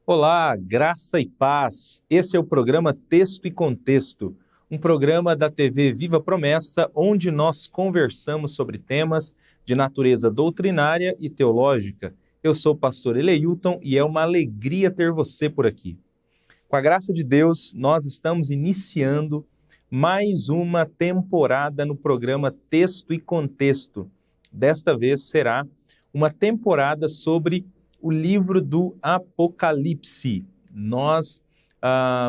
Olá, graça e paz. Esse é o programa Texto e Contexto, um programa da TV Viva Promessa, onde nós conversamos sobre temas de natureza doutrinária e teológica. Eu sou o pastor Eleilton e é uma alegria ter você por aqui. Com a graça de Deus, nós estamos iniciando mais uma temporada no programa Texto e Contexto. Desta vez será uma temporada sobre o livro do Apocalipse. Nós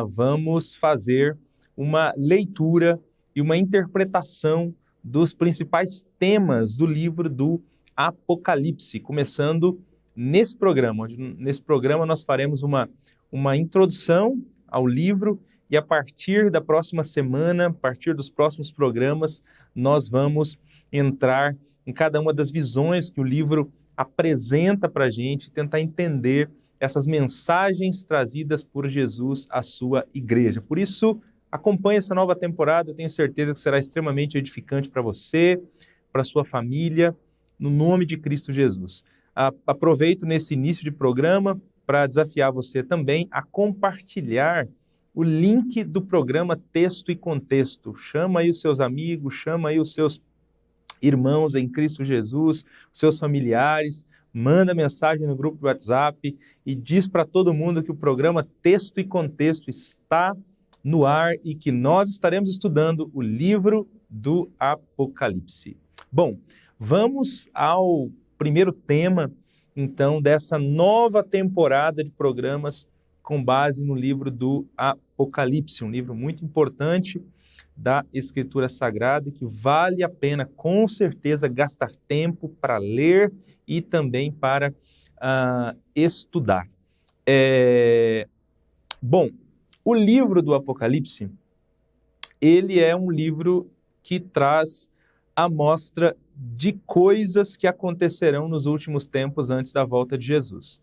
vamos fazer uma leitura e uma interpretação dos principais temas do livro do Apocalipse, começando nesse programa. Nesse programa nós faremos uma introdução ao livro e a partir da próxima semana, a partir dos próximos programas, nós vamos entrar em cada uma das visões que o livro apresenta para a gente, tentar entender essas mensagens trazidas por Jesus à sua igreja. Por isso, acompanhe essa nova temporada, eu tenho certeza que será extremamente edificante para você, para sua família, no nome de Cristo Jesus. Aproveito nesse início de programa para desafiar você também a compartilhar o link do programa Texto e Contexto. Chama aí os seus amigos, chama aí os seus irmãos em Cristo Jesus, seus familiares, manda mensagem no grupo do WhatsApp e diz para todo mundo que o programa Texto e Contexto está no ar e que nós estaremos estudando o livro do Apocalipse. Bom, vamos ao primeiro tema, então, dessa nova temporada de programas com base no livro do Apocalipse, um livro muito importante da Escritura Sagrada, que vale a pena, com certeza, gastar tempo para ler e também para estudar. Bom, o livro do Apocalipse, ele é um livro que traz a mostra de coisas que acontecerão nos últimos tempos antes da volta de Jesus.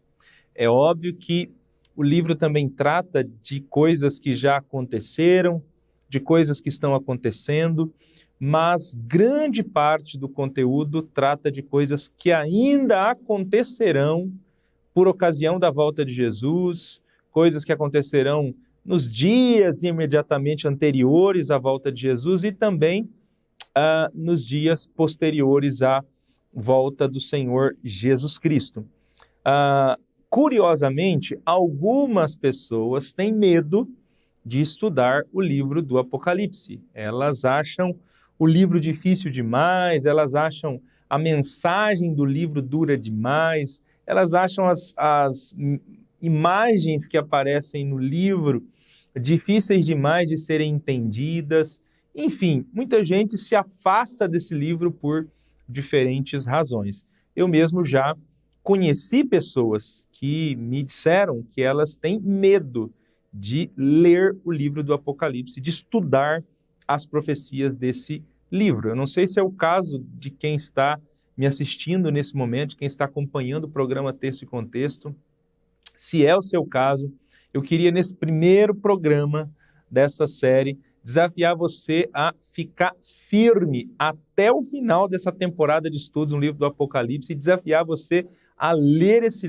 É óbvio que o livro também trata de coisas que já aconteceram, de coisas que estão acontecendo, mas grande parte do conteúdo trata de coisas que ainda acontecerão por ocasião da volta de Jesus, coisas que acontecerão nos dias imediatamente anteriores à volta de Jesus e também nos dias posteriores à volta do Senhor Jesus Cristo. Curiosamente, algumas pessoas têm medo de estudar o livro do Apocalipse. Elas acham o livro difícil demais, elas acham a mensagem do livro dura demais, elas acham as imagens que aparecem no livro difíceis demais de serem entendidas. Enfim, muita gente se afasta desse livro por diferentes razões. Eu mesmo já conheci pessoas que me disseram que elas têm medo de ler o livro do Apocalipse, de estudar as profecias desse livro. Eu não sei se é o caso de quem está me assistindo nesse momento, de quem está acompanhando o programa Texto e Contexto. Se é o seu caso, eu queria, nesse primeiro programa dessa série, desafiar você a ficar firme até o final dessa temporada de estudos no livro do Apocalipse e desafiar você a ler esse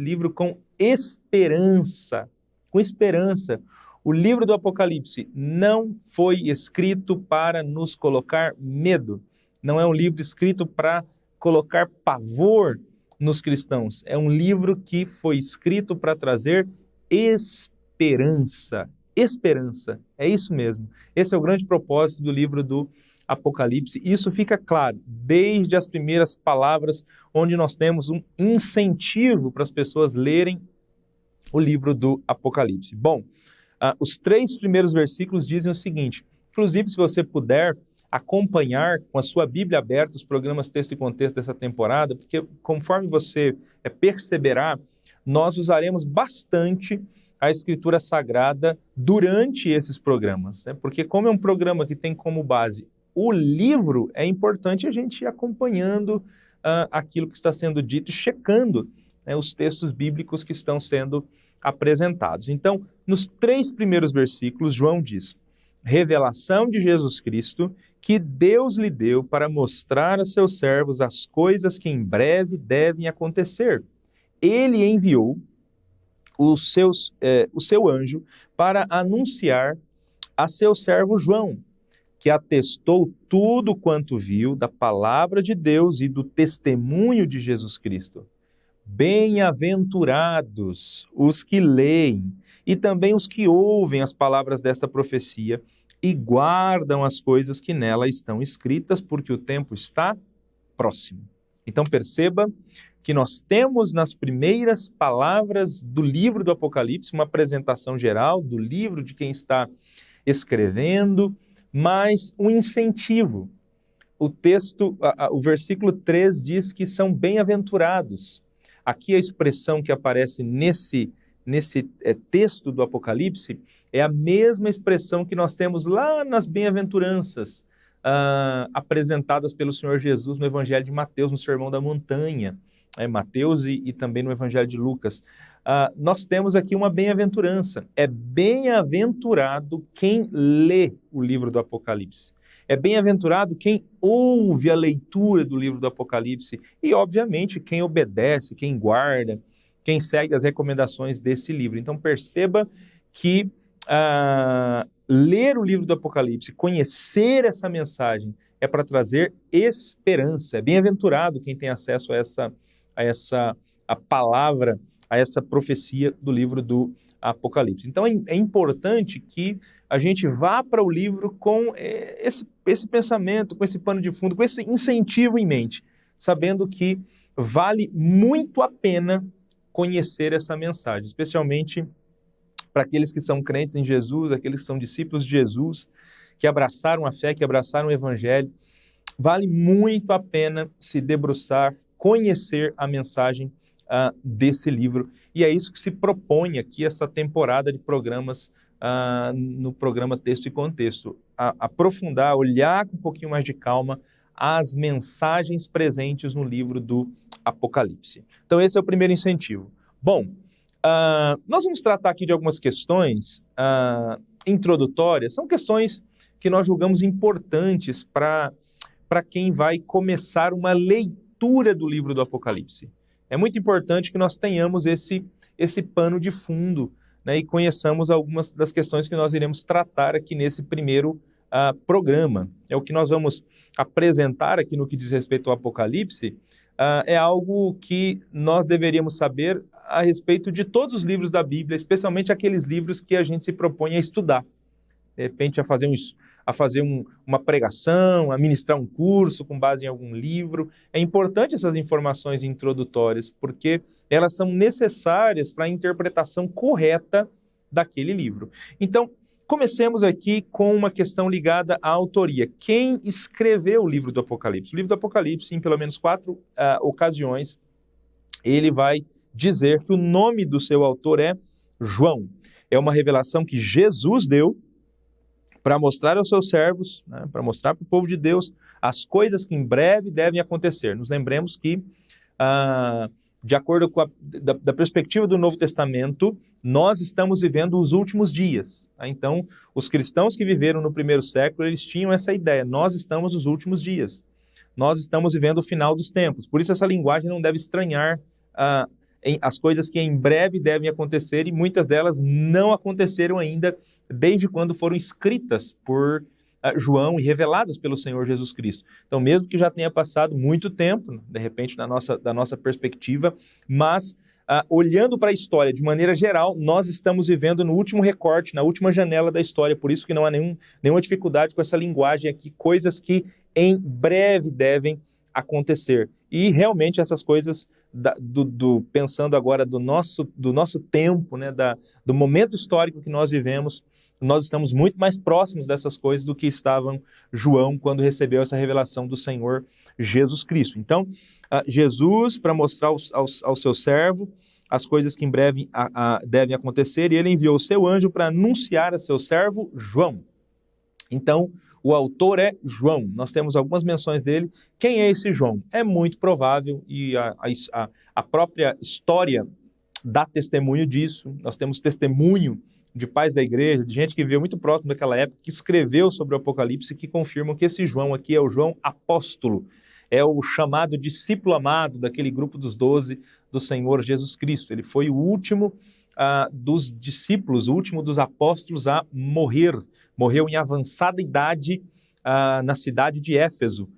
livro com esperança. Com esperança. O livro do Apocalipse não foi escrito para nos colocar medo. Não é um livro escrito para colocar pavor nos cristãos. É um livro que foi escrito para trazer esperança. Esperança. É isso mesmo. Esse é o grande propósito do livro do Apocalipse. Isso fica claro desde as primeiras palavras, onde nós temos um incentivo para as pessoas lerem o livro do Apocalipse. Bom, os 3 primeiros versículos dizem o seguinte, inclusive se você puder acompanhar com a sua Bíblia aberta os programas Texto e Contexto dessa temporada, porque conforme você perceberá, nós usaremos bastante a Escritura Sagrada durante esses programas, né? Porque como é um programa que tem como base o livro, é importante a gente ir acompanhando aquilo que está sendo dito e checando, né, os textos bíblicos que estão sendo apresentados. Então, nos 3 primeiros versículos, João diz, revelação de Jesus Cristo, que Deus lhe deu para mostrar a seus servos as coisas que em breve devem acontecer. Ele enviou o seu anjo para anunciar a seu servo João, que atestou tudo quanto viu da palavra de Deus e do testemunho de Jesus Cristo. Bem-aventurados os que leem e também os que ouvem as palavras dessa profecia e guardam as coisas que nela estão escritas, porque o tempo está próximo. Então perceba que nós temos nas primeiras palavras do livro do Apocalipse uma apresentação geral do livro, de quem está escrevendo, mas um incentivo. O texto, o versículo 3 diz que são bem-aventurados. Aqui a expressão que aparece nesse texto do Apocalipse é a mesma expressão que nós temos lá nas bem-aventuranças, apresentadas pelo Senhor Jesus no Evangelho de Mateus, no Sermão da Montanha, Mateus e também no Evangelho de Lucas. Nós temos aqui uma bem-aventurança. É bem-aventurado quem lê o livro do Apocalipse. É bem-aventurado quem ouve a leitura do livro do Apocalipse e, obviamente, quem obedece, quem guarda, quem segue as recomendações desse livro. Então, perceba que ler o livro do Apocalipse, conhecer essa mensagem, é para trazer esperança. É bem-aventurado quem tem acesso a essa palavra, a essa profecia do livro do Apocalipse. Então, é importante que a gente vá para o livro com esse pensamento, com esse pano de fundo, com esse incentivo em mente, sabendo que vale muito a pena conhecer essa mensagem, especialmente para aqueles que são crentes em Jesus, aqueles que são discípulos de Jesus, que abraçaram a fé, que abraçaram o Evangelho. Vale muito a pena se debruçar, conhecer a mensagem desse livro. E é isso que se propõe aqui, essa temporada de programas no programa Texto e Contexto. Aprofundar, olhar com um pouquinho mais de calma as mensagens presentes no livro do Apocalipse. Então esse é o primeiro incentivo. Bom, nós vamos tratar aqui de algumas questões introdutórias. São questões que nós julgamos importantes para quem vai começar uma leitura do livro do Apocalipse. É muito importante que nós tenhamos esse pano de fundo, né, e conheçamos algumas das questões que nós iremos tratar aqui nesse primeiro programa. É o que nós vamos apresentar aqui no que diz respeito ao Apocalipse, é algo que nós deveríamos saber a respeito de todos os livros da Bíblia, especialmente aqueles livros que a gente se propõe a estudar. De repente, a fazer uma pregação, a ministrar um curso com base em algum livro. É importante essas informações introdutórias, porque elas são necessárias para a interpretação correta daquele livro. Então, comecemos aqui com uma questão ligada à autoria. Quem escreveu o livro do Apocalipse? O livro do Apocalipse, em pelo menos 4 ocasiões, ele vai dizer que o nome do seu autor é João. É uma revelação que Jesus deu para mostrar aos seus servos, né, para mostrar para o povo de Deus as coisas que em breve devem acontecer. Nos lembremos que, de acordo com da perspectiva do Novo Testamento, nós estamos vivendo os últimos dias. Então, os cristãos que viveram no primeiro século, eles tinham essa ideia: nós estamos nos últimos dias. Nós estamos vivendo o final dos tempos. Por isso essa linguagem não deve estranhar as coisas que em breve devem acontecer, e muitas delas não aconteceram ainda desde quando foram escritas por João e reveladas pelo Senhor Jesus Cristo. Então, mesmo que já tenha passado muito tempo, de repente, da nossa perspectiva, mas olhando para a história de maneira geral, nós estamos vivendo no último recorte, na última janela da história, por isso que não há nenhuma dificuldade com essa linguagem aqui, coisas que em breve devem acontecer. E realmente essas coisas, pensando agora do nosso tempo, né, do momento histórico que nós vivemos, nós estamos muito mais próximos dessas coisas do que estavam João quando recebeu essa revelação do Senhor Jesus Cristo. Então, Jesus, para mostrar ao seu servo as coisas que em breve devem acontecer, e ele enviou o seu anjo para anunciar a seu servo João. Então, o autor é João. Nós temos algumas menções dele. Quem é esse João? É muito provável, e a própria história dá testemunho disso. Nós temos testemunho de pais da igreja, de gente que viveu muito próximo daquela época, que escreveu sobre o Apocalipse, que confirmam que esse João aqui é o João apóstolo. É o chamado discípulo amado daquele grupo dos 12 do Senhor Jesus Cristo. Ele foi o último dos discípulos, o último dos apóstolos a morrer. Morreu em avançada idade na cidade de Éfeso.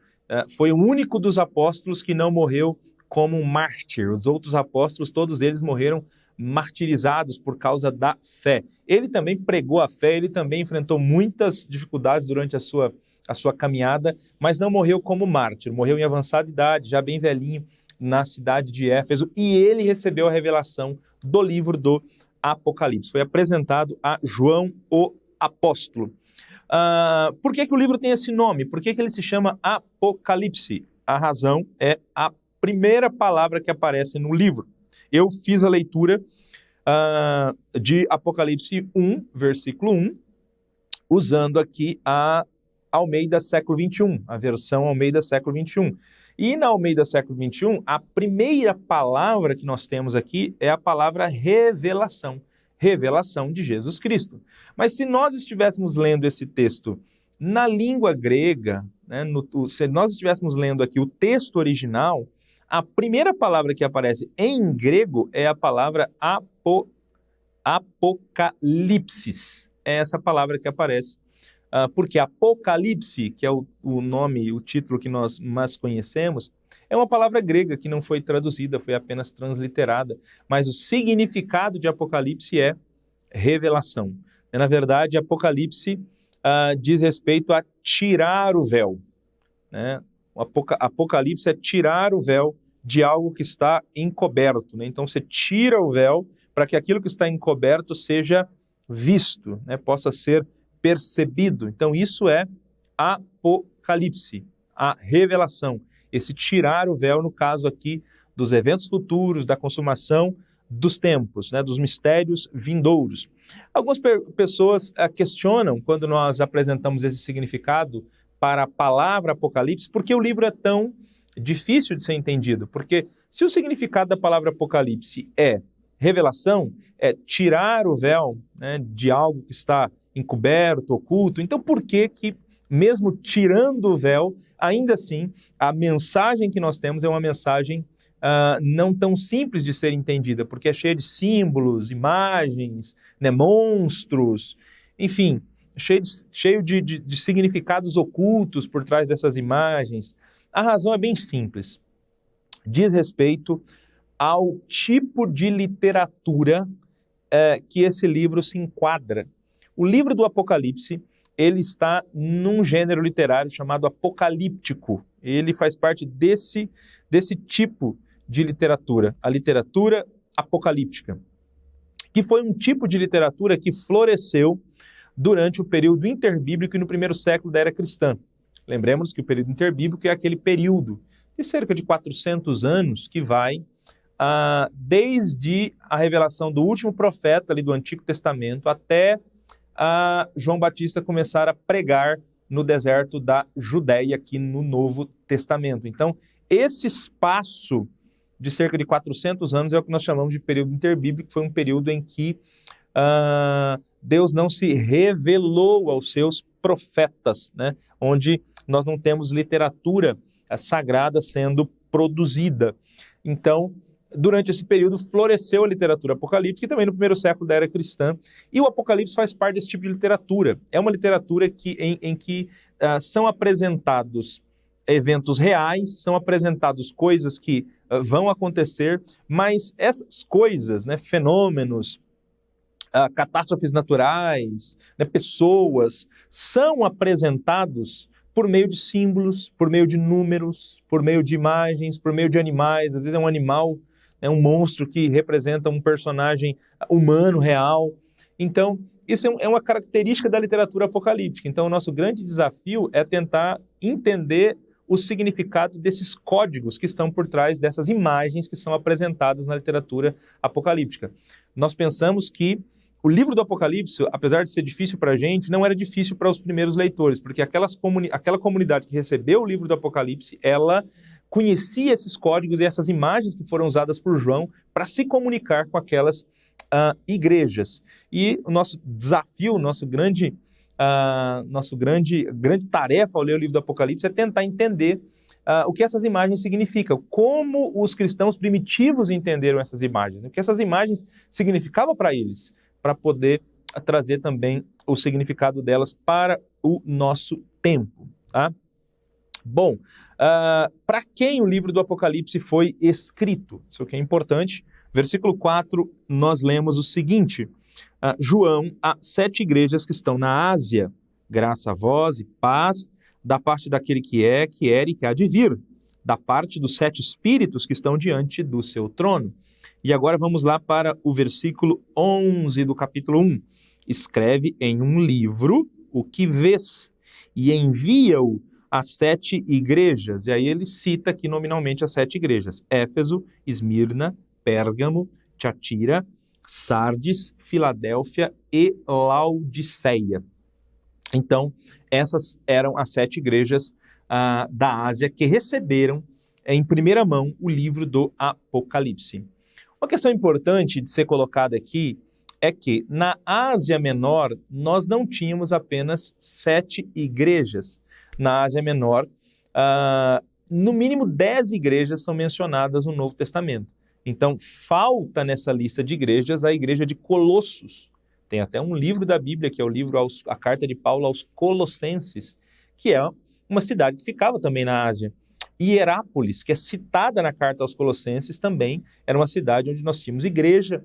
Foi o único dos apóstolos que não morreu como um mártir. Os outros apóstolos, todos eles morreram martirizados por causa da fé. Ele também pregou a fé, ele também enfrentou muitas dificuldades durante a sua caminhada, mas não morreu como mártir, morreu em avançada idade, já bem velhinho, na cidade de Éfeso, e ele recebeu a revelação do livro do Apocalipse. Foi apresentado a João o Apóstolo. Por que o livro tem esse nome? Por que ele se chama Apocalipse? A razão é a primeira palavra que aparece no livro. Eu fiz a leitura de Apocalipse 1, versículo 1, usando aqui a Almeida século XXI, a versão Almeida século XXI. E na Almeida século XXI, a primeira palavra que nós temos aqui é a palavra revelação. Revelação de Jesus Cristo. Mas se nós estivéssemos lendo esse texto na língua grega, né, se nós estivéssemos lendo aqui o texto original, a primeira palavra que aparece em grego é a palavra apocalipsis. É essa palavra que aparece. Porque Apocalipse, que é o nome, o título que nós mais conhecemos, é uma palavra grega que não foi traduzida, foi apenas transliterada. Mas o significado de Apocalipse é revelação. Na verdade, Apocalipse diz respeito a tirar o véu. Né? Apocalipse é tirar o véu de algo que está encoberto. Né? Então, você tira o véu para que aquilo que está encoberto seja visto, né? Possa ser percebido. Então, isso é Apocalipse, a revelação. Esse tirar o véu, no caso aqui, dos eventos futuros, da consumação dos tempos, né, dos mistérios vindouros. Algumas pessoas questionam, quando nós apresentamos esse significado para a palavra Apocalipse, por que o livro é tão difícil de ser entendido? Porque se o significado da palavra Apocalipse é revelação, é tirar o véu, né, de algo que está encoberto, oculto, então por que mesmo tirando o véu, ainda assim, a mensagem que nós temos é uma mensagem não tão simples de ser entendida, porque é cheia de símbolos, imagens, né, monstros, enfim, cheio de significados ocultos por trás dessas imagens. A razão é bem simples. Diz respeito ao tipo de literatura que esse livro se enquadra. O livro do Apocalipse, ele está num gênero literário chamado apocalíptico. Ele faz parte desse tipo de literatura, a literatura apocalíptica, que foi um tipo de literatura que floresceu durante o período interbíblico e no primeiro século da era cristã. Lembremos que o período interbíblico é aquele período de cerca de 400 anos que vai desde a revelação do último profeta ali do Antigo Testamento até João Batista começar a pregar no deserto da Judéia, aqui no Novo Testamento. Então, esse espaço de cerca de 400 anos é o que nós chamamos de período interbíblico, que foi um período em que Deus não se revelou aos seus profetas, né? Onde nós não temos literatura sagrada sendo produzida. Então, durante esse período, floresceu a literatura apocalíptica, e também no primeiro século da era cristã, e o Apocalipse faz parte desse tipo de literatura. É uma literatura em que são apresentados eventos reais, são apresentados coisas que vão acontecer, mas essas coisas, né, fenômenos, catástrofes naturais, né, pessoas, são apresentados por meio de símbolos, por meio de números, por meio de imagens, por meio de animais. Às vezes é um animal, é um monstro que representa um personagem humano, real. Então, isso é uma característica da literatura apocalíptica. Então, o nosso grande desafio é tentar entender o significado desses códigos que estão por trás dessas imagens que são apresentadas na literatura apocalíptica. Nós pensamos que o livro do Apocalipse, apesar de ser difícil para a gente, não era difícil para os primeiros leitores, porque aquela comunidade que recebeu o livro do Apocalipse, ela conhecia esses códigos e essas imagens que foram usadas por João para se comunicar com aquelas igrejas. E o nosso desafio, grande tarefa ao ler o livro do Apocalipse é tentar entender o que essas imagens significam, como os cristãos primitivos entenderam essas imagens, o que essas imagens significavam para eles, para poder trazer também o significado delas para o nosso tempo, tá? Bom, para quem o livro do Apocalipse foi escrito? Isso aqui é importante. Versículo 4, nós lemos o seguinte: João, a 7 igrejas que estão na Ásia, graça a vós e paz, da parte daquele que é, que era e que há de vir, da parte dos 7 espíritos que estão diante do seu trono. E agora vamos lá para o versículo 11 do capítulo 1. Escreve em um livro o que vês e envia-o às 7 igrejas. E aí ele cita aqui nominalmente as 7 igrejas: Éfeso, Esmirna, Pérgamo, Tiatira, Sardes, Filadélfia e Laodiceia. Então, essas eram as 7 igrejas da Ásia que receberam em primeira mão o livro do Apocalipse. Uma questão importante de ser colocada aqui é que na Ásia Menor nós não tínhamos apenas 7 igrejas. Na Ásia Menor, no mínimo 10 igrejas são mencionadas no Novo Testamento. Então, falta nessa lista de igrejas a igreja de Colossos. Tem até um livro da Bíblia, que é o livro, a carta de Paulo aos Colossenses, que é uma cidade que ficava também na Ásia. Hierápolis, que é citada na carta aos Colossenses, também era uma cidade onde nós tínhamos igreja.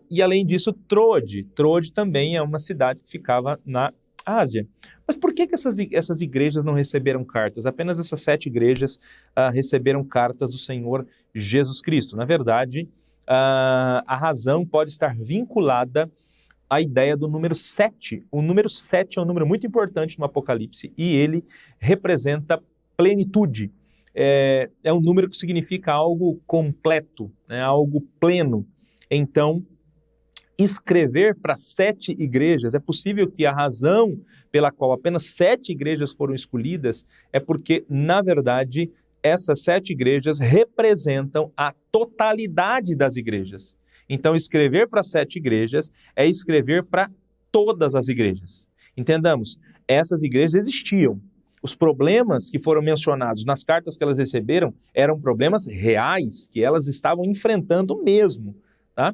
E além disso, Troade. Troade também é uma cidade que ficava na Ásia. Mas por que essas igrejas não receberam cartas? Apenas essas 7 igrejas receberam cartas do Senhor Jesus Cristo. Na verdade, a razão pode estar vinculada à ideia do número 7. O número 7 é um número muito importante no Apocalipse e ele representa plenitude. É um número que significa algo completo, algo pleno. Então, escrever para 7 igrejas, é possível que a razão pela qual apenas 7 igrejas foram escolhidas é porque, na verdade, essas 7 igrejas representam a totalidade das igrejas. Então, escrever para 7 igrejas é escrever para todas as igrejas. Entendamos, essas igrejas existiam. Os problemas que foram mencionados nas cartas que elas receberam eram problemas reais, que elas estavam enfrentando mesmo, tá?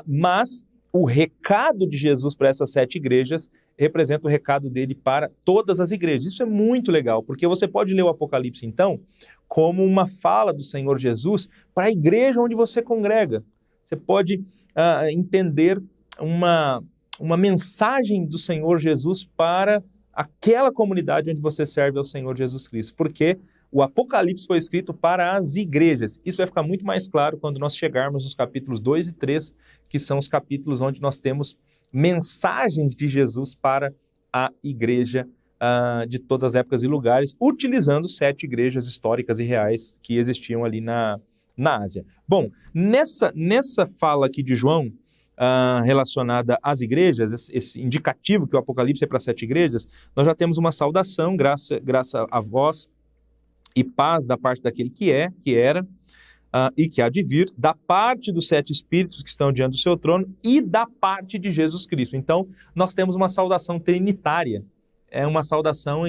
Mas o recado de Jesus para essas 7 igrejas representa o recado dele para todas as igrejas. Isso é muito legal, porque você pode ler o Apocalipse, então, como uma fala do Senhor Jesus para a igreja onde você congrega. Você pode entender uma mensagem do Senhor Jesus para aquela comunidade onde você serve ao Senhor Jesus Cristo, porque o Apocalipse foi escrito para as igrejas. Isso vai ficar muito mais claro quando nós chegarmos nos capítulos 2 e 3, que são os capítulos onde nós temos mensagens de Jesus para a igreja de todas as épocas e lugares, utilizando 7 igrejas históricas e reais que existiam ali na Ásia. Bom, nessa fala aqui de João, relacionada às igrejas, esse indicativo que o Apocalipse é para 7 igrejas, nós já temos uma saudação, graça a vós e paz da parte daquele que é, que era e que há de vir, da parte dos 7 espíritos que estão diante do seu trono e da parte de Jesus Cristo. Então, nós temos uma saudação trinitária, é uma saudação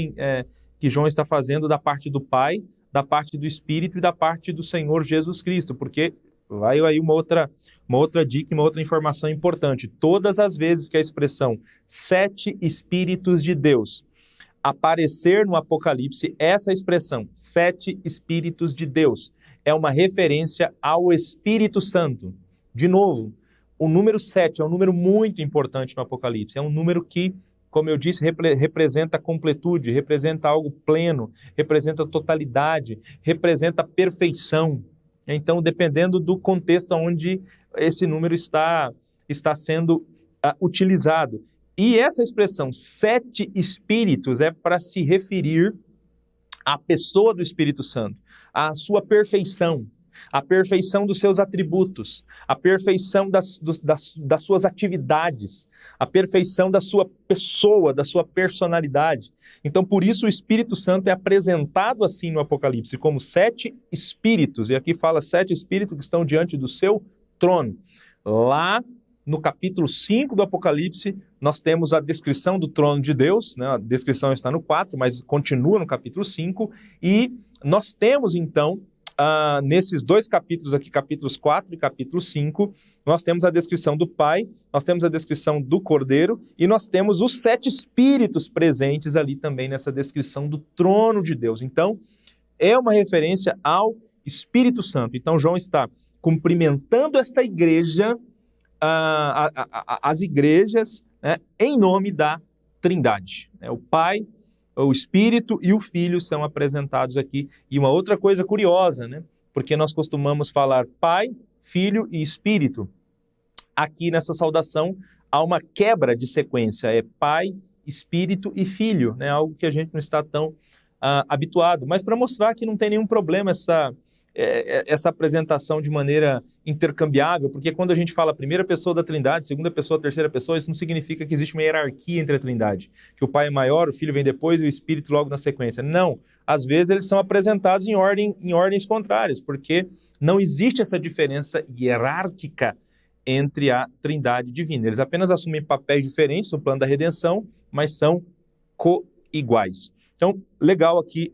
que João está fazendo da parte do Pai, da parte do Espírito e da parte do Senhor Jesus Cristo, porque vai aí uma outra dica, uma outra informação importante. Todas as vezes que a expressão 7 Espíritos de Deus aparecer no Apocalipse, essa expressão 7 Espíritos de Deus é uma referência ao Espírito Santo. De novo, o número 7 é um número muito importante no Apocalipse, é um número que, como eu disse, representa completude, representa algo pleno, representa totalidade, representa perfeição. Então, dependendo do contexto onde esse número está sendo utilizado. E essa expressão 7 espíritos é para se referir à pessoa do Espírito Santo, à sua perfeição, a perfeição dos seus atributos, a perfeição das suas atividades, a perfeição da sua pessoa, da sua personalidade. Então, por isso, o Espírito Santo é apresentado assim no Apocalipse, como 7 espíritos, e aqui fala 7 espíritos que estão diante do seu trono. Lá no capítulo 5 do Apocalipse, nós temos a descrição do trono de Deus, né? A descrição está no 4, mas continua no capítulo 5, e nós temos então, nesses dois capítulos aqui, capítulos 4 e capítulo 5, nós temos a descrição do Pai, nós temos a descrição do Cordeiro e nós temos os 7 Espíritos presentes ali também nessa descrição do trono de Deus. Então, é uma referência ao Espírito Santo. Então, João está cumprimentando esta igreja, as igrejas, né, em nome da Trindade. O Pai, o Espírito e o Filho são apresentados aqui. E uma outra coisa curiosa, né? Porque nós costumamos falar Pai, Filho e Espírito. Aqui nessa saudação há uma quebra de sequência, é Pai, Espírito e Filho, né? Algo que a gente não está tão habituado. Mas para mostrar que não tem nenhum problema essa apresentação de maneira intercambiável, porque quando a gente fala primeira pessoa da Trindade, segunda pessoa, terceira pessoa, isso não significa que existe uma hierarquia entre a Trindade, que o Pai é maior, o Filho vem depois e o Espírito logo na sequência. Não, às vezes eles são apresentados em ordens contrárias, porque não existe essa diferença hierárquica entre a Trindade divina. Eles apenas assumem papéis diferentes no plano da redenção, mas são co-iguais. Então, legal aqui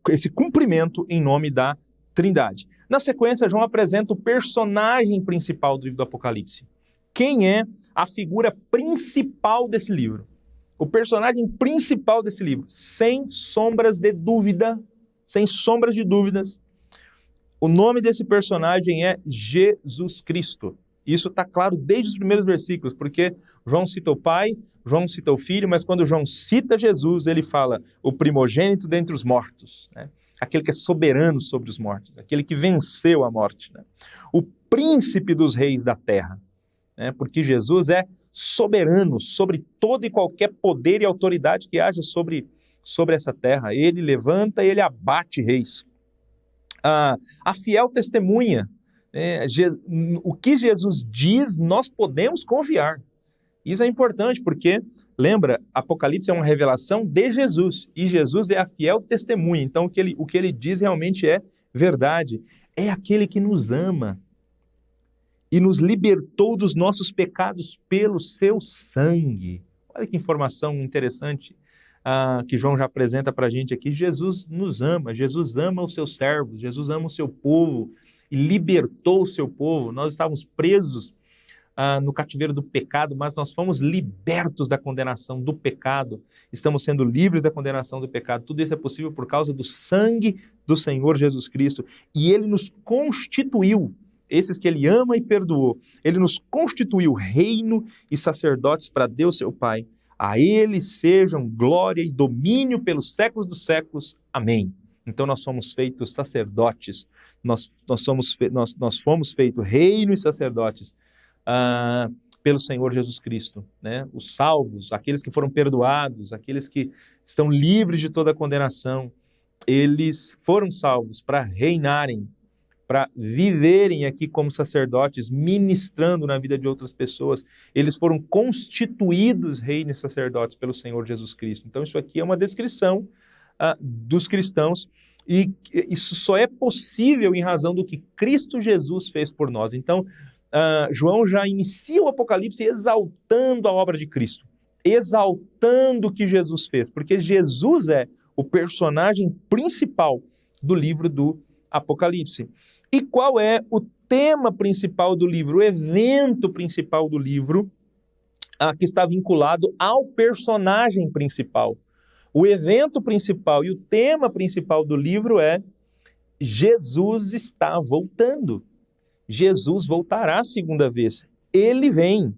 esse cumprimento em nome da Trindade. Na sequência, João apresenta o personagem principal do livro do Apocalipse. Quem é a figura principal desse livro? O personagem principal desse livro, sem sombras de dúvida, sem sombras de dúvidas, o nome desse personagem é Jesus Cristo. Isso está claro desde os primeiros versículos, porque João cita o Pai, João cita o Filho, mas quando João cita Jesus, ele fala o primogênito dentre os mortos, né? Aquele que é soberano sobre os mortos, aquele que venceu a morte, né? O príncipe dos reis da terra, né? Porque Jesus é soberano sobre todo e qualquer poder e autoridade que haja sobre essa terra. Ele levanta e ele abate reis. A fiel testemunha, o que Jesus diz, nós podemos confiar. Isso é importante porque, lembra, Apocalipse é uma revelação de Jesus, e Jesus é a fiel testemunha. Então, o que ele diz realmente é verdade. É aquele que nos ama e nos libertou dos nossos pecados pelo seu sangue. Olha que informação interessante que João já apresenta para a gente aqui. Jesus nos ama, Jesus ama os seus servos, Jesus ama o seu povo e libertou o seu povo. Nós estávamos presos no cativeiro do pecado, mas nós fomos libertos da condenação do pecado, estamos sendo livres da condenação do pecado. Tudo isso é possível por causa do sangue do Senhor Jesus Cristo, e Ele nos constituiu, esses que Ele ama e perdoou, Ele nos constituiu reino e sacerdotes para Deus seu Pai. A Ele sejam glória e domínio pelos séculos dos séculos. Amém. Então nós fomos feitos sacerdotes, nós fomos feitos reino e sacerdotes pelo Senhor Jesus Cristo, né? Os salvos, aqueles que foram perdoados, aqueles que estão livres de toda condenação, eles foram salvos para reinarem, para viverem aqui como sacerdotes, ministrando na vida de outras pessoas. Eles foram constituídos reino e sacerdotes pelo Senhor Jesus Cristo. Então isso aqui é uma descrição dos cristãos, e isso só é possível em razão do que Cristo Jesus fez por nós. Então, João já inicia o Apocalipse exaltando a obra de Cristo, exaltando o que Jesus fez, porque Jesus é o personagem principal do livro do Apocalipse. E qual é o tema principal do livro, o evento principal do livro, que está vinculado ao personagem principal? O evento principal e o tema principal do livro é: Jesus está voltando. Jesus voltará a segunda vez. Ele vem.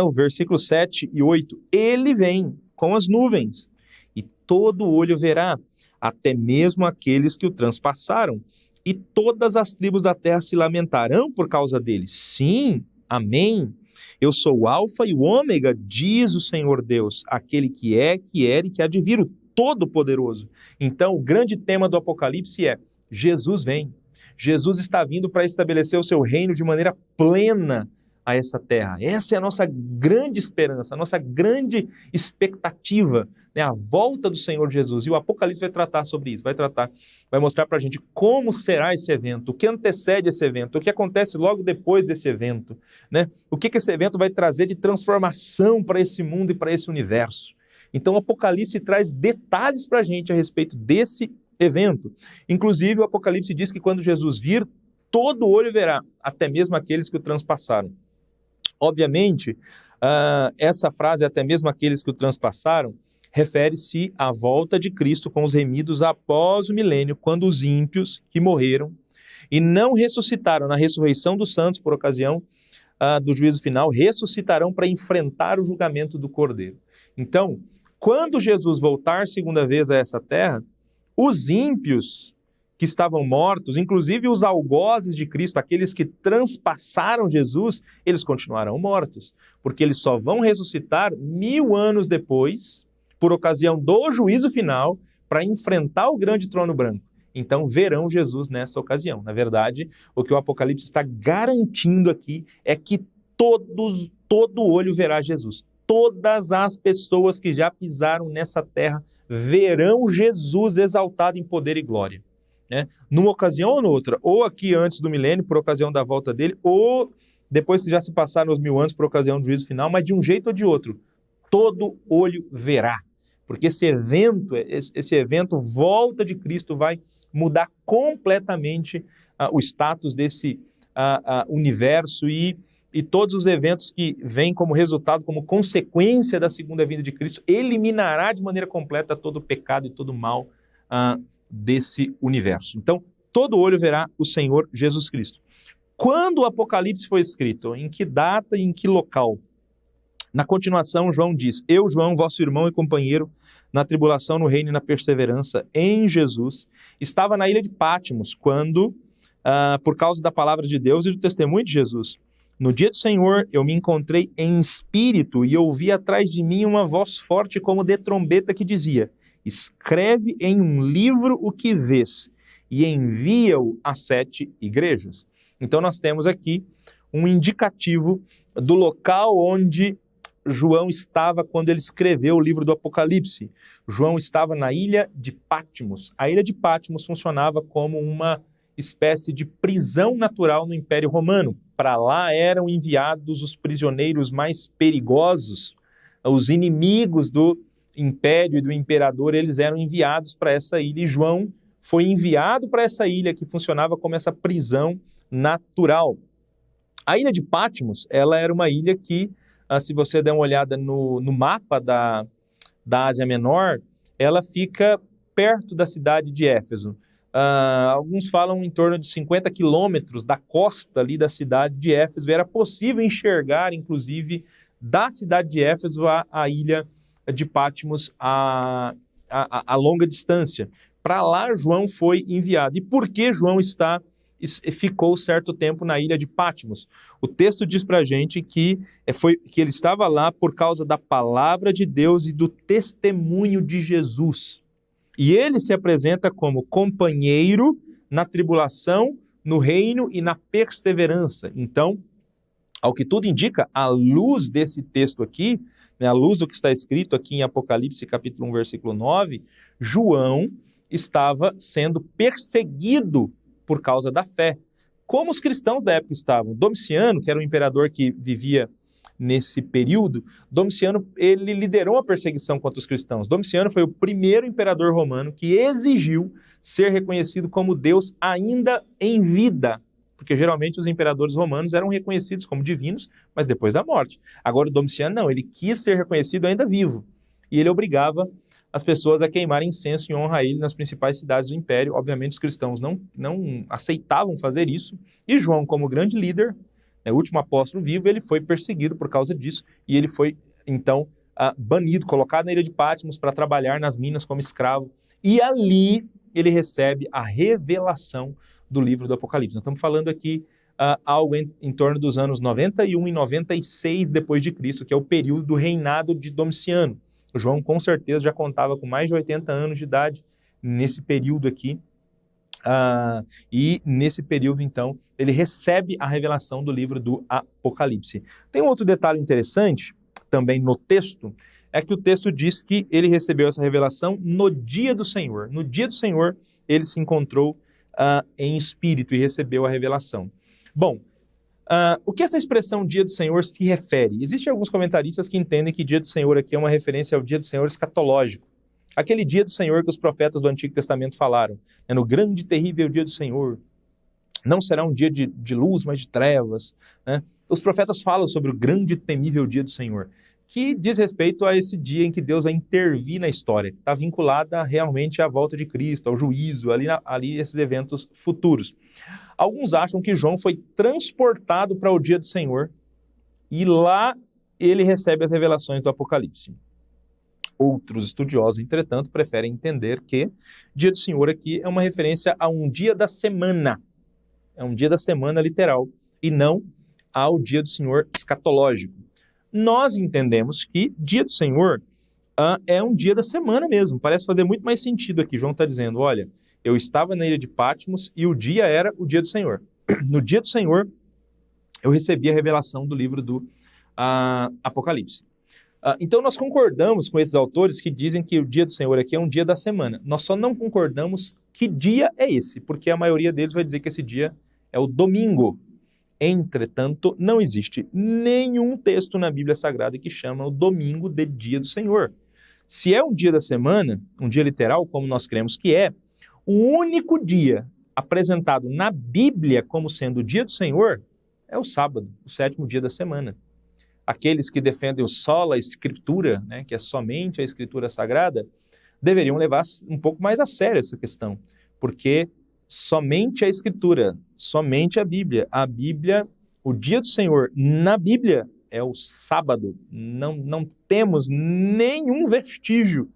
O versículo 7 e 8. Ele vem com as nuvens, e todo olho verá, até mesmo aqueles que o transpassaram, e todas as tribos da terra se lamentarão por causa dele. Sim, amém. Eu sou o Alfa e o Ômega, diz o Senhor Deus, aquele que é, que era e que há de vir, o Todo-Poderoso. Então, o grande tema do Apocalipse é: Jesus vem. Jesus está vindo para estabelecer o seu reino de maneira plena a essa terra. Essa é a nossa grande esperança, a nossa grande expectativa, né? A volta do Senhor Jesus. E o Apocalipse vai tratar sobre isso, vai mostrar para a gente como será esse evento, o que antecede esse evento, o que acontece logo depois desse evento, né? O que esse evento vai trazer de transformação para esse mundo e para esse universo. Então o Apocalipse traz detalhes para a gente a respeito desse evento. Inclusive, o Apocalipse diz que quando Jesus vir, todo olho verá, até mesmo aqueles que o transpassaram. Obviamente, essa frase, até mesmo aqueles que o transpassaram, refere-se à volta de Cristo com os remidos após o milênio, quando os ímpios que morreram e não ressuscitaram na ressurreição dos santos por ocasião do juízo final, ressuscitarão para enfrentar o julgamento do Cordeiro. Então, quando Jesus voltar segunda vez a essa terra, os ímpios que estavam mortos, inclusive os algozes de Cristo, aqueles que transpassaram Jesus, eles continuarão mortos, porque eles só vão ressuscitar 1000 anos depois, por ocasião do juízo final, para enfrentar o grande trono branco. Então verão Jesus nessa ocasião. Na verdade, o que o Apocalipse está garantindo aqui é que todo olho verá Jesus. Todas as pessoas que já pisaram nessa terra verão Jesus exaltado em poder e glória. Numa ocasião ou noutra, ou aqui antes do milênio, por ocasião da volta dele, ou depois que já se passaram os 1000 anos, por ocasião do juízo final, mas de um jeito ou de outro, todo olho verá. Porque esse evento, volta de Cristo, vai mudar completamente o status desse universo e todos os eventos que vêm como resultado, como consequência da segunda vinda de Cristo, eliminará de maneira completa todo o pecado e todo o mal desse universo. Então, todo olho verá o Senhor Jesus Cristo. Quando o Apocalipse foi escrito, em que data e em que local? Na continuação, João diz: eu, João, vosso irmão e companheiro, na tribulação, no reino e na perseverança em Jesus, estava na ilha de Patmos, quando, por causa da palavra de Deus e do testemunho de Jesus, no dia do Senhor, eu me encontrei em espírito e ouvi atrás de mim uma voz forte como de trombeta que dizia: escreve em um livro o que vês e envia-o às 7 igrejas. Então nós temos aqui um indicativo do local onde João estava quando ele escreveu o livro do Apocalipse. João estava na ilha de Patmos. A ilha de Patmos funcionava como uma espécie de prisão natural no Império Romano. Para lá eram enviados os prisioneiros mais perigosos, os inimigos do império e do imperador, eles eram enviados para essa ilha, e João foi enviado para essa ilha que funcionava como essa prisão natural. A ilha de Patmos, ela era uma ilha que, se você der uma olhada no mapa da Ásia Menor, ela fica perto da cidade de Éfeso. Alguns falam em torno de 50 quilômetros da costa ali da cidade de Éfeso. Era possível enxergar, inclusive, da cidade de Éfeso a ilha de Patmos a longa distância. Para lá João foi enviado. E por que João ficou certo tempo na ilha de Patmos? O texto diz para a gente que ele estava lá por causa da palavra de Deus e do testemunho de Jesus. E ele se apresenta como companheiro na tribulação, no reino e na perseverança. Então, ao que tudo indica, à luz desse texto aqui, à luz do que está escrito aqui em Apocalipse capítulo 1, versículo 9, João estava sendo perseguido por causa da fé. Como os cristãos da época estavam? Domiciano, que era o imperador que vivia nesse período, Domiciano, ele liderou a perseguição contra os cristãos. Domiciano foi o primeiro imperador romano que exigiu ser reconhecido como Deus ainda em vida, porque geralmente os imperadores romanos eram reconhecidos como divinos, mas depois da morte. Agora o Domiciano não, ele quis ser reconhecido ainda vivo, e ele obrigava as pessoas a queimarem incenso em honra a ele nas principais cidades do império. Obviamente os cristãos não aceitavam fazer isso, e João, como grande líder, o último apóstolo vivo, ele foi perseguido por causa disso, e ele foi, então, banido, colocado na ilha de Patmos para trabalhar nas minas como escravo, e ali ele recebe a revelação do livro do Apocalipse. Nós estamos falando aqui algo em torno dos anos 91 e 96 depois de Cristo, que é o período do reinado de Domiciano. O João, com certeza, já contava com mais de 80 anos de idade nesse período aqui, e nesse período, então, ele recebe a revelação do livro do Apocalipse. Tem um outro detalhe interessante, também no texto, é que o texto diz que ele recebeu essa revelação no dia do Senhor. No dia do Senhor, ele se encontrou em espírito e recebeu a revelação. Bom, o que essa expressão dia do Senhor se refere? Existem alguns comentaristas que entendem que dia do Senhor aqui é uma referência ao dia do Senhor escatológico, Aquele dia do Senhor que os profetas do Antigo Testamento falaram, né? No grande e terrível dia do Senhor. Não será um dia de luz, mas de trevas, né? Os profetas falam sobre o grande e temível dia do Senhor, que diz respeito a esse dia em que Deus vai intervir na história, que está vinculada realmente à volta de Cristo, ao juízo, ali esses eventos futuros. Alguns acham que João foi transportado para o dia do Senhor e lá ele recebe as revelações do Apocalipse. Outros estudiosos, entretanto, preferem entender que dia do Senhor aqui é uma referência a um dia da semana. É um dia da semana literal e não ao dia do Senhor escatológico. Nós entendemos que dia do Senhor é um dia da semana mesmo. Parece fazer muito mais sentido aqui. João está dizendo, olha, eu estava na ilha de Patmos e o dia era o dia do Senhor. No dia do Senhor, eu recebi a revelação do livro do Apocalipse. Então nós concordamos com esses autores que dizem que o dia do Senhor aqui é um dia da semana. Nós só não concordamos que dia é esse, porque a maioria deles vai dizer que esse dia é o domingo. Entretanto, não existe nenhum texto na Bíblia Sagrada que chama o domingo de dia do Senhor. Se é um dia da semana, um dia literal, como nós cremos que é, o único dia apresentado na Bíblia como sendo o dia do Senhor é o sábado, o 7º dia da semana. Aqueles que defendem o sola Escritura, né, que é somente a Escritura Sagrada, deveriam levar um pouco mais a sério essa questão, porque somente a Escritura, somente a Bíblia, o dia do Senhor na Bíblia é o sábado. Não temos nenhum vestígio,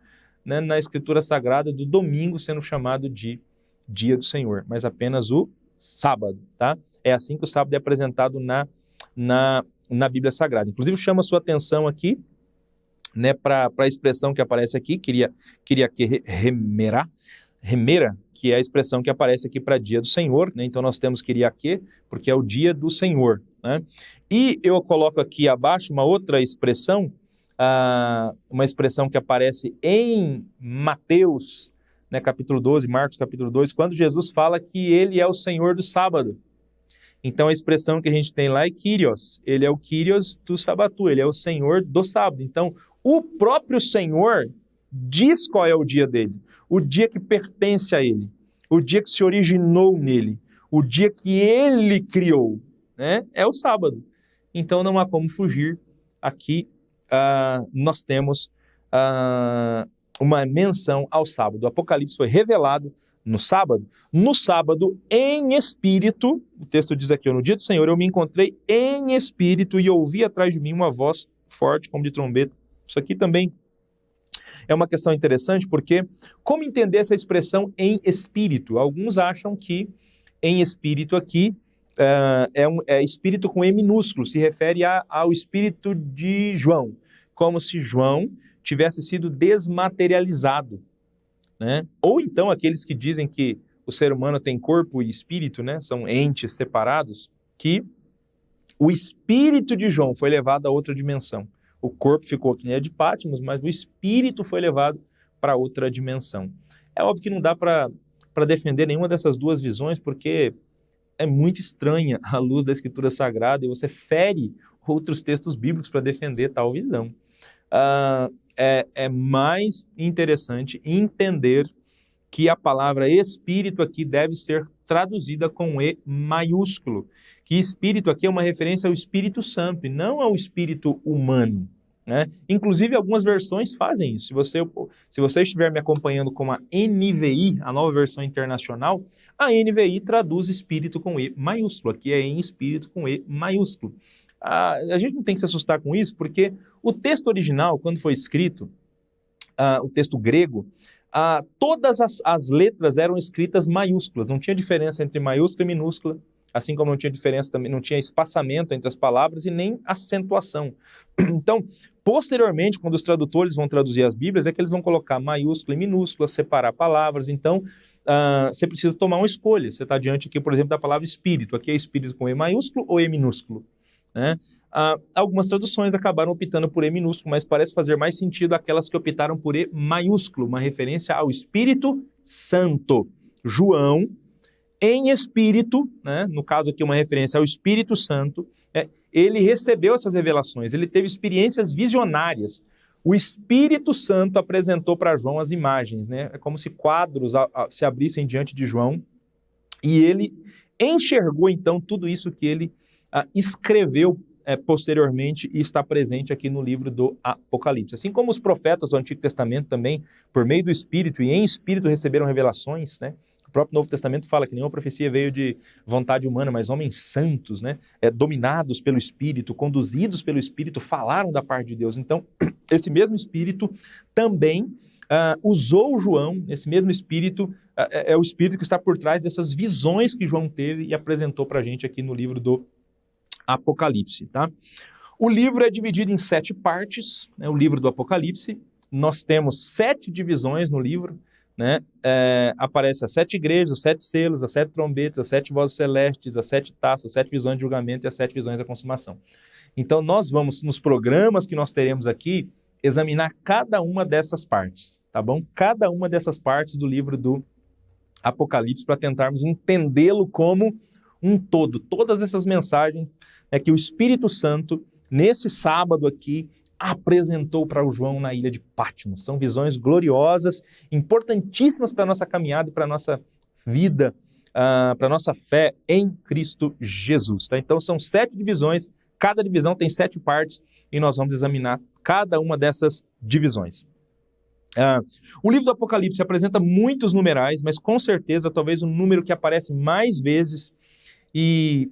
né, na Escritura Sagrada do domingo sendo chamado de dia do Senhor, mas apenas o sábado, tá? É assim que o sábado é apresentado na Bíblia Sagrada. Inclusive chama a sua atenção aqui, né, para a expressão que aparece aqui, queria que remera, que é a expressão que aparece aqui para dia do Senhor, né? Então nós temos Kyriake, porque é o dia do Senhor, né? E eu coloco aqui abaixo uma outra expressão, uma expressão que aparece em Mateus, né, capítulo 12, Marcos capítulo 2, quando Jesus fala que ele é o Senhor do sábado. Então a expressão que a gente tem lá é Kyrios, ele é o Kyrios do Sabatu, ele é o Senhor do sábado. Então o próprio Senhor diz qual é o dia dele, o dia que pertence a ele, o dia que se originou nele, o dia que ele criou, né? É o sábado. Então não há como fugir. Aqui nós temos uma menção ao sábado. O Apocalipse foi revelado no sábado. No sábado, em espírito, o texto diz aqui, no dia do Senhor eu me encontrei em espírito e ouvi atrás de mim uma voz forte como de trombeta. Isso aqui também é uma questão interessante, porque como entender essa expressão em espírito? Alguns acham que em espírito aqui é espírito com E minúsculo, se refere ao espírito de João, como se João tivesse sido desmaterializado, né? Ou então aqueles que dizem que o ser humano tem corpo e espírito, né? São entes separados, que o espírito de João foi levado a outra dimensão. O corpo ficou aqui na ilha de Patmos, mas o espírito foi levado para outra dimensão. É óbvio que não dá para defender nenhuma dessas duas visões, porque é muito estranha a luz da Escritura Sagrada e você fere outros textos bíblicos para defender tal visão. É mais interessante entender que a palavra espírito aqui deve ser traduzida com E maiúsculo, que espírito aqui é uma referência ao Espírito Santo e não ao espírito humano, né? Inclusive algumas versões fazem isso. Se você estiver me acompanhando com a NVI, a nova versão internacional, a NVI traduz espírito com E maiúsculo, aqui é em espírito com E maiúsculo. A gente não tem que se assustar com isso, porque o texto original, quando foi escrito, o texto grego, todas as letras eram escritas maiúsculas, não tinha diferença entre maiúscula e minúscula, assim como não tinha diferença também, não tinha espaçamento entre as palavras e nem acentuação. Então, posteriormente, quando os tradutores vão traduzir as Bíblias, é que eles vão colocar maiúscula e minúscula, separar palavras. Então, você precisa tomar uma escolha. Você está diante aqui, por exemplo, da palavra espírito. Aqui é espírito com E maiúsculo ou E minúsculo, né? Algumas traduções acabaram optando por E minúsculo, mas parece fazer mais sentido aquelas que optaram por E maiúsculo, uma referência ao Espírito Santo. João, em espírito, né, no caso aqui uma referência ao Espírito Santo, ele recebeu essas revelações, ele teve experiências visionárias. o Espírito Santo apresentou para João as imagens, né? É como se quadros se abrissem diante de João e ele enxergou então tudo isso que ele escreveu posteriormente e está presente aqui no livro do Apocalipse. Assim como os profetas do Antigo Testamento também, por meio do Espírito e em Espírito receberam revelações, né? O próprio Novo Testamento fala que nenhuma profecia veio de vontade humana, mas homens santos, né? Dominados pelo Espírito, conduzidos pelo Espírito, falaram da parte de Deus. Então, esse mesmo Espírito também usou João, esse mesmo Espírito é o Espírito que está por trás dessas visões que João teve e apresentou para a gente aqui no livro do Apocalipse, tá? O livro é dividido em 7 partes, né? O livro do Apocalipse. Nós temos 7 divisões no livro, né? Aparece as 7 igrejas, os 7 selos, as 7 trombetas, as 7 vozes celestes, as 7 taças, as 7 visões de julgamento e as 7 visões da consumação. Então, nós vamos, nos programas que nós teremos aqui, examinar cada uma dessas partes, tá bom? Cada uma dessas partes do livro do Apocalipse para tentarmos entendê-lo como um todo. Todas essas mensagens que o Espírito Santo, nesse sábado aqui, apresentou para o João na ilha de Patmos. São visões gloriosas, importantíssimas para a nossa caminhada e para a nossa vida, para a nossa fé em Cristo Jesus. Tá? Então são 7 divisões, cada divisão tem 7 partes e nós vamos examinar cada uma dessas divisões. O livro do Apocalipse apresenta muitos numerais, mas com certeza talvez o número que aparece mais vezes e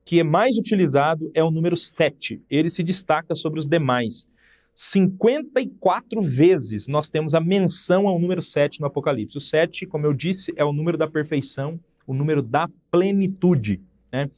que é mais utilizado é o número 7. Ele se destaca sobre os demais. 54 vezes nós temos a menção ao número 7 no Apocalipse. O 7, como eu disse, é o número da perfeição, o número da plenitude, né?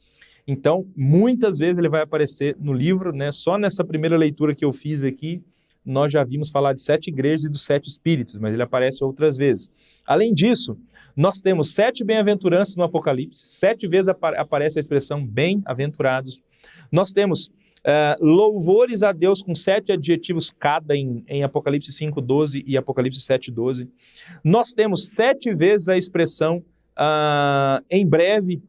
Então, muitas vezes ele vai aparecer no livro, né? Só nessa primeira leitura que eu fiz aqui, nós já vimos falar de 7 igrejas e dos 7 espíritos, mas ele aparece outras vezes. Além disso, nós temos 7 bem-aventuranças no Apocalipse, 7 vezes aparece a expressão bem-aventurados. Nós temos louvores a Deus com 7 adjetivos cada em Apocalipse 5:12 e Apocalipse 7:12. Nós temos 7 vezes a expressão em breve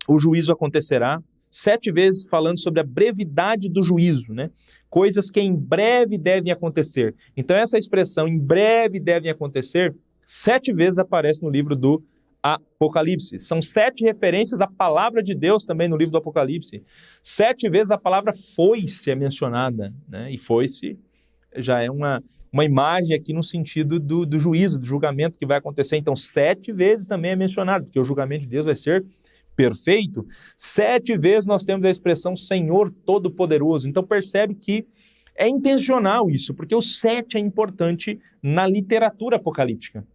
o juízo acontecerá. 7 vezes falando sobre a brevidade do juízo, né? Coisas que em breve devem acontecer. Então essa expressão em breve devem acontecer 7 vezes aparece no livro do Apocalipse. São 7 referências à palavra de Deus também no livro do Apocalipse. 7 vezes a palavra foice é mencionada, né? E foice já é uma imagem aqui no sentido do juízo, do julgamento que vai acontecer. Então 7 vezes também é mencionado, porque o julgamento de Deus vai ser perfeito. 7 vezes nós temos a expressão Senhor Todo-Poderoso. Então percebe que é intencional isso, porque o 7 é importante na literatura apocalíptica.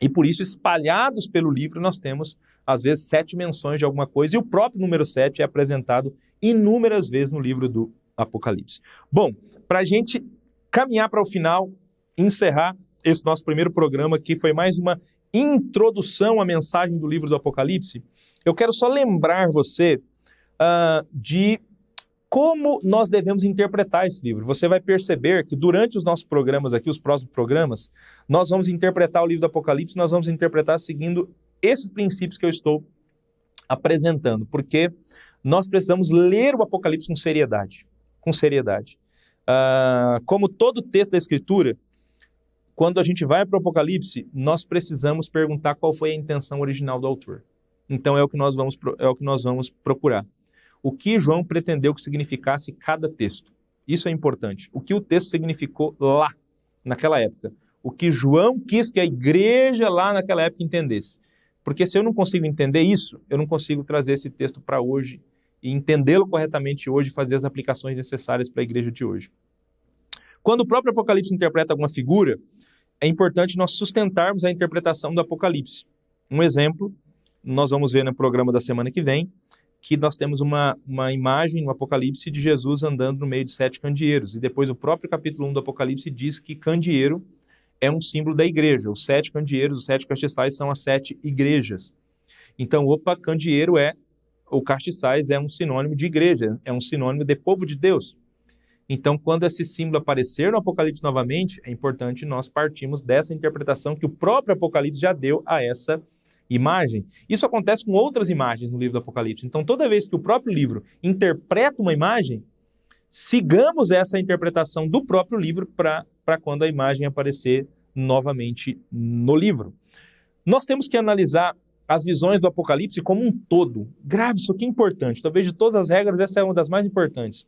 E por isso, espalhados pelo livro, nós temos, às vezes, 7 menções de alguma coisa, e o próprio número 7 é apresentado inúmeras vezes no livro do Apocalipse. Bom, para a gente caminhar para o final, encerrar esse nosso primeiro programa, que foi mais uma introdução à mensagem do livro do Apocalipse, eu quero só lembrar você de como nós devemos interpretar esse livro. Você vai perceber que durante os nossos programas aqui, os próximos programas, nós vamos interpretar o livro do Apocalipse, nós vamos interpretar seguindo esses princípios que eu estou apresentando, porque nós precisamos ler o Apocalipse com seriedade. Com seriedade. Como todo texto da Escritura, quando a gente vai para o Apocalipse, nós precisamos perguntar qual foi a intenção original do autor. Então é o que nós vamos procurar. O que João pretendeu que significasse cada texto. Isso é importante. O que o texto significou lá, naquela época. O que João quis que a igreja lá naquela época entendesse. Porque se eu não consigo entender isso, eu não consigo trazer esse texto para hoje e entendê-lo corretamente hoje e fazer as aplicações necessárias para a igreja de hoje. Quando o próprio Apocalipse interpreta alguma figura, é importante nós sustentarmos a interpretação do Apocalipse. Um exemplo, nós vamos ver no programa da semana que vem, que nós temos uma imagem no Apocalipse de Jesus andando no meio de 7 candeeiros. E depois o próprio capítulo 1 do Apocalipse diz que candeeiro é um símbolo da igreja. Os 7 candeeiros, os 7 castiçais são as 7 igrejas. Então, candeeiro o castiçais é um sinônimo de igreja, é um sinônimo de povo de Deus. Então, quando esse símbolo aparecer no Apocalipse novamente, é importante nós partirmos dessa interpretação que o próprio Apocalipse já deu a essa imagem. Isso acontece com outras imagens no livro do Apocalipse. Então, toda vez que o próprio livro interpreta uma imagem, sigamos essa interpretação do próprio livro para quando a imagem aparecer novamente no livro. Nós temos que analisar as visões do Apocalipse como um todo. Grave, isso aqui é importante. Talvez de todas as regras, essa é uma das mais importantes.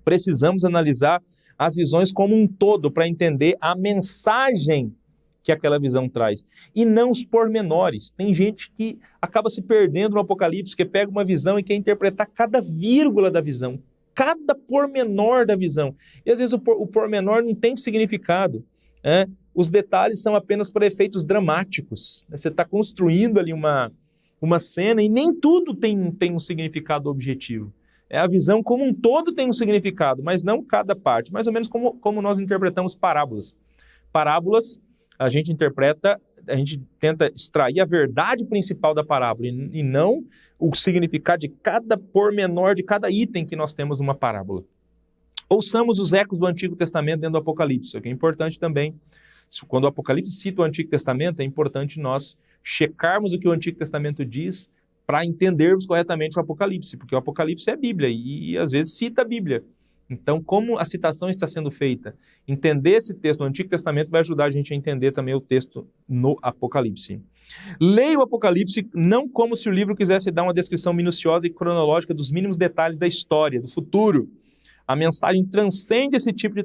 Precisamos analisar as visões como um todo para entender a mensagem que aquela visão traz, e não os pormenores. Tem gente que acaba se perdendo no Apocalipse, que pega uma visão e quer interpretar cada vírgula da visão, cada pormenor da visão. E às vezes o pormenor não tem significado, né? Os detalhes são apenas para efeitos dramáticos. Você está construindo ali uma cena e nem tudo tem um significado objetivo. A visão como um todo tem um significado, mas não cada parte. Mais ou menos como nós interpretamos parábolas. Parábolas, a gente tenta extrair a verdade principal da parábola e não o significado de cada pormenor, de cada item que nós temos numa parábola. Ouçamos os ecos do Antigo Testamento dentro do Apocalipse. Isso aqui é importante também. Quando o Apocalipse cita o Antigo Testamento, é importante nós checarmos o que o Antigo Testamento diz para entendermos corretamente o Apocalipse, porque o Apocalipse é a Bíblia e às vezes cita a Bíblia. Então, como a citação está sendo feita? Entender esse texto no Antigo Testamento vai ajudar a gente a entender também o texto no Apocalipse. Leia o Apocalipse não como se o livro quisesse dar uma descrição minuciosa e cronológica dos mínimos detalhes da história, do futuro. A mensagem transcende esse tipo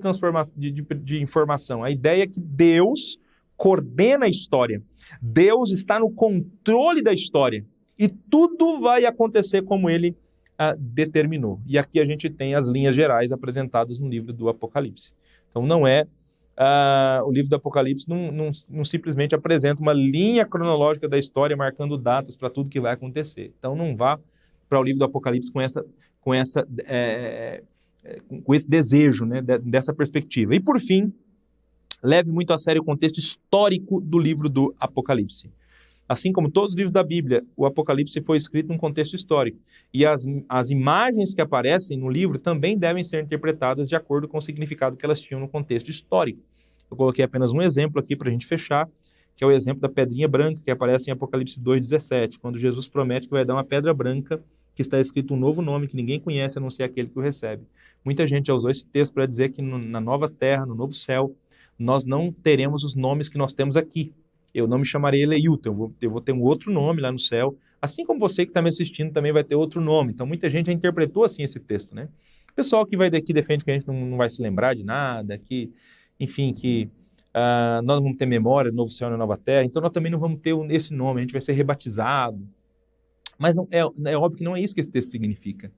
de informação. A ideia é que Deus coordena a história. Deus está no controle da história. E tudo vai acontecer como ele determinou. E aqui a gente tem as linhas gerais apresentadas no livro do Apocalipse. Então não é... o livro do Apocalipse não simplesmente apresenta uma linha cronológica da história marcando datas para tudo que vai acontecer. Então não vá para o livro do Apocalipse com esse desejo, né, dessa perspectiva. E por fim, leve muito a sério o contexto histórico do livro do Apocalipse. Assim como todos os livros da Bíblia, o Apocalipse foi escrito num contexto histórico. E as imagens que aparecem no livro também devem ser interpretadas de acordo com o significado que elas tinham no contexto histórico. Eu coloquei apenas um exemplo aqui para a gente fechar, que é o exemplo da pedrinha branca, que aparece em Apocalipse 2,17, quando Jesus promete que vai dar uma pedra branca, que está escrito um novo nome que ninguém conhece, a não ser aquele que o recebe. Muita gente já usou esse texto para dizer que na nova terra, no novo céu, nós não teremos os nomes que nós temos aqui. Eu não me chamarei Eleilton, eu vou ter um outro nome lá no céu, assim como você que está me assistindo também vai ter outro nome. Então muita gente já interpretou assim esse texto, né? O pessoal que vai daqui defende que a gente não vai se lembrar de nada, que, enfim, que nós não vamos ter memória do novo céu e da nova terra, então nós também não vamos ter esse nome, a gente vai ser rebatizado. Mas não, é óbvio que não é isso que esse texto significa.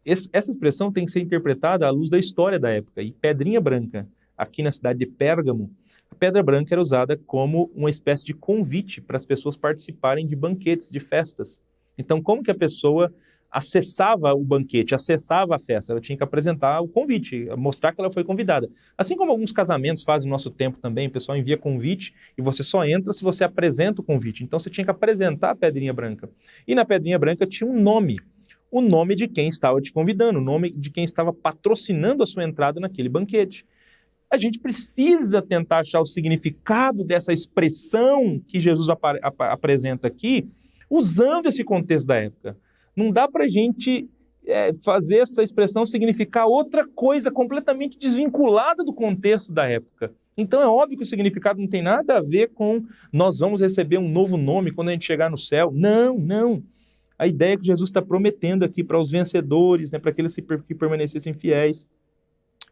Essa expressão tem que ser interpretada à luz da história da época. E pedrinha branca, aqui na cidade de Pérgamo, a pedra branca era usada como uma espécie de convite para as pessoas participarem de banquetes, de festas. Então, como que a pessoa acessava o banquete, acessava a festa? Ela tinha que apresentar o convite, mostrar que ela foi convidada. Assim como alguns casamentos fazem no nosso tempo também, o pessoal envia convite e você só entra se você apresenta o convite. Então, você tinha que apresentar a pedrinha branca. E na pedrinha branca tinha um nome. O nome de quem estava te convidando, o nome de quem estava patrocinando a sua entrada naquele banquete. A gente precisa tentar achar o significado dessa expressão que Jesus apresenta aqui, usando esse contexto da época. Não dá para a gente fazer essa expressão significar outra coisa completamente desvinculada do contexto da época. Então é óbvio que o significado não tem nada a ver com nós vamos receber um novo nome quando a gente chegar no céu. Não, não. A ideia que Jesus está prometendo aqui para os vencedores, né, para aqueles que permanecessem fiéis,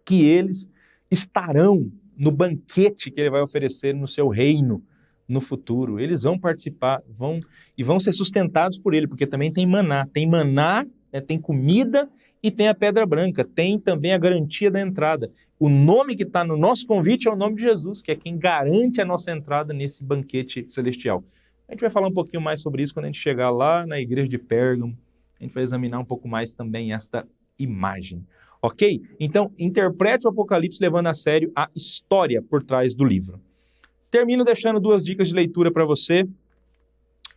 que eles estarão no banquete que ele vai oferecer no seu reino no futuro. Eles vão participar, vão ser sustentados por ele, porque também tem maná. Tem maná, né, tem comida e tem a pedra branca. Tem também a garantia da entrada. O nome que está no nosso convite é o nome de Jesus, que é quem garante a nossa entrada nesse banquete celestial. A gente vai falar um pouquinho mais sobre isso quando a gente chegar lá na igreja de Pérgamo. A gente vai examinar um pouco mais também esta imagem. Ok? Então, interprete o Apocalipse levando a sério a história por trás do livro. Termino deixando 2 dicas de leitura para você.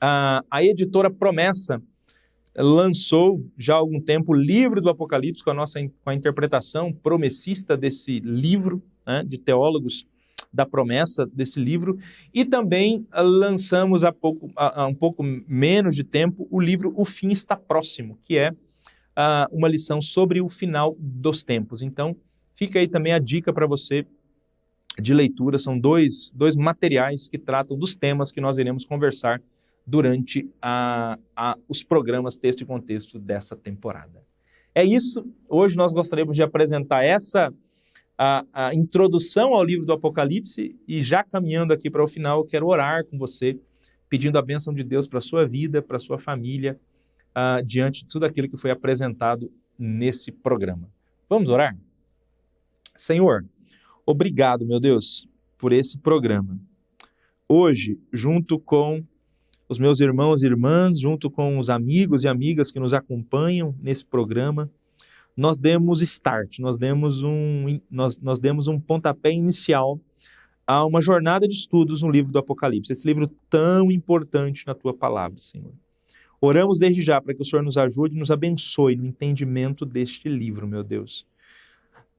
A editora Promessa lançou já há algum tempo o livro do Apocalipse com a interpretação promessista desse livro, né, de teólogos da promessa desse livro. E também lançamos há um pouco menos de tempo o livro O Fim Está Próximo, que é uma lição sobre o final dos tempos. Então, fica aí também a dica para você de leitura. São dois materiais que tratam dos temas que nós iremos conversar durante os programas Texto e Contexto dessa temporada. É isso. Hoje nós gostaríamos de apresentar a introdução ao livro do Apocalipse, e já caminhando aqui para o final, eu quero orar com você, pedindo a bênção de Deus para a sua vida, para a sua família, diante de tudo aquilo que foi apresentado nesse programa. Vamos orar? Senhor, obrigado, meu Deus, por esse programa. Hoje, junto com os meus irmãos e irmãs, junto com os amigos e amigas que nos acompanham nesse programa, nós demos start, nós demos um pontapé inicial a uma jornada de estudos no livro do Apocalipse, esse livro tão importante na Tua palavra, Senhor. Oramos desde já para que o Senhor nos ajude e nos abençoe no entendimento deste livro, meu Deus.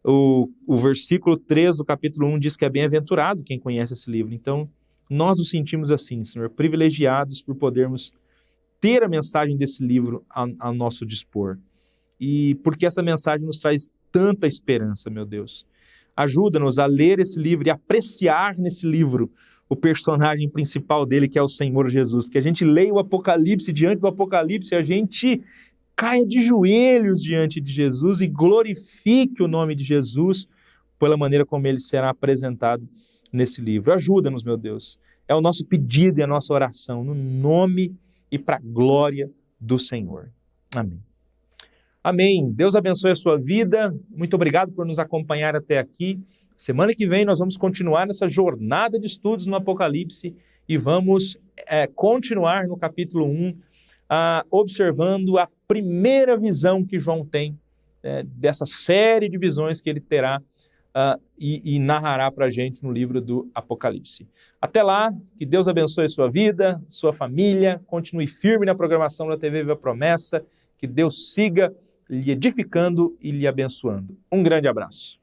O versículo 3 do capítulo 1 diz que é bem-aventurado quem conhece esse livro. Então, nós nos sentimos assim, Senhor, privilegiados por podermos ter a mensagem desse livro ao nosso dispor. E porque essa mensagem nos traz tanta esperança, meu Deus. Ajuda-nos a ler esse livro e apreciar nesse livro o personagem principal dele, que é o Senhor Jesus. Que a gente leia o Apocalipse, diante do Apocalipse, a gente caia de joelhos diante de Jesus e glorifique o nome de Jesus pela maneira como ele será apresentado nesse livro. Ajuda-nos, meu Deus. É o nosso pedido e a nossa oração, no nome e para a glória do Senhor. Amém. Amém. Deus abençoe a sua vida. Muito obrigado por nos acompanhar até aqui. Semana que vem nós vamos continuar nessa jornada de estudos no Apocalipse e vamos continuar no capítulo 1, observando a primeira visão que João tem dessa série de visões que ele terá e narrará para a gente no livro do Apocalipse. Até lá, que Deus abençoe a sua vida, sua família, continue firme na programação da TV Viva Promessa, que Deus siga lhe edificando e lhe abençoando. Um grande abraço.